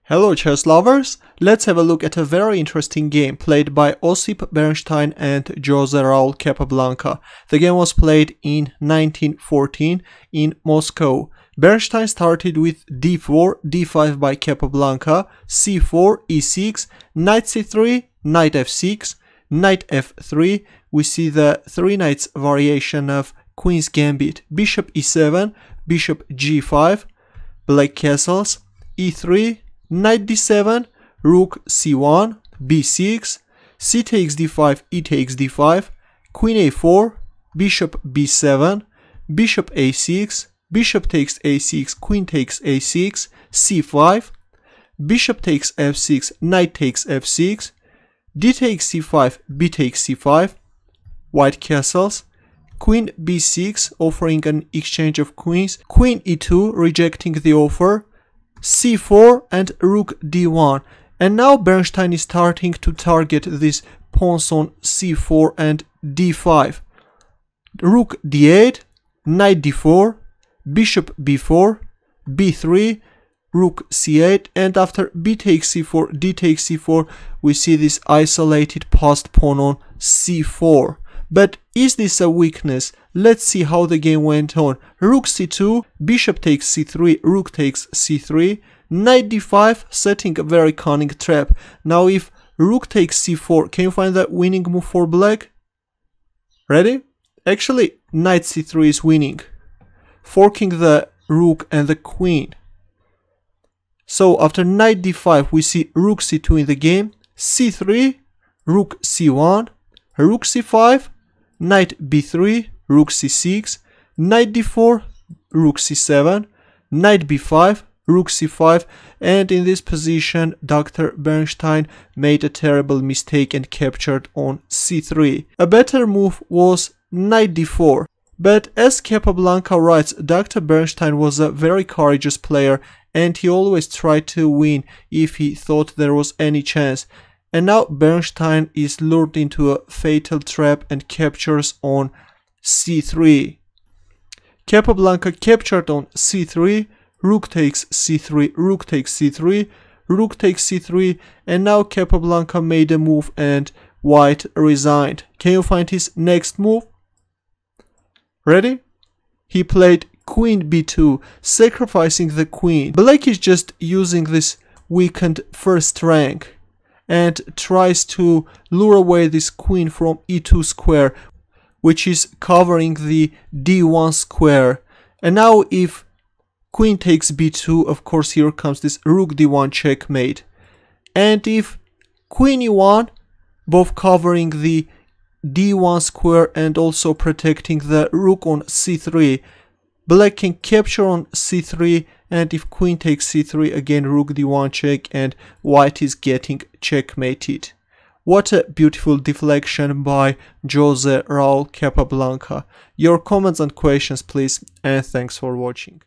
Hello chess lovers, let's have a look at a very interesting game played by Ossip, Bernstein and Raul Capablanca. The game was played in 1914 in Moscow. Bernstein started with d4, d5 by Capablanca, c4, e6, knight c3, knight f6, knight f3. We see the three knights variation of Queen's Gambit, bishop e7, bishop g5, black castles, e3, knight d7, rook c1, b6, c takes d5, e takes d5, queen a4, bishop b7, bishop a6, bishop takes a6, queen takes a6, c5, bishop takes f6, knight takes f6, d takes c5, b takes c5, white castles, queen b6 offering an exchange of queens, queen e2 rejecting the offer, c4 and rook d1. And now Bernstein is starting to target these pawns on c4 and d5. Rook d8, knight d4, bishop b4, b3, rook c8, and after b takes c4, d takes c4, we see this isolated passed pawn on c4. But is this a weakness? Let's see how the game went on. Rook c2, bishop takes c3, rook takes c3, knight d5, setting a very cunning trap. Now if rook takes c4, can you find that winning move for black? Ready? Actually, knight c3 is winning, forking the rook and the queen. So after knight d5, we see rook c2 in the game, c3, rook c1, rook c5, knight b3, rook c6, knight d4, rook c7, knight b5, rook c5, and in this position Dr. Bernstein made a terrible mistake and captured on c3. A better move was knight d4. But as Capablanca writes, Dr. Bernstein was a very courageous player and he always tried to win if he thought there was any chance. And now Bernstein is lured into a fatal trap and captures on c3. Capablanca captured on c3, rook takes c3, rook takes c3, rook takes c3, and now Capablanca made a move and white resigned. Can you find his next move? Ready? He played queen b2, sacrificing the queen. Black is just using this weakened first rank and tries to lure away this queen from e2 square, which is covering the d1 square. And now if queen takes b2, of course here comes this rook d1 checkmate. And if queen e1, both covering the d1 square and also protecting the rook on c3, black can capture on c3, and if queen takes c3, again rook d1 check, and white is getting checkmated. What a beautiful deflection by Raul Capablanca. Your comments and questions please, and thanks for watching.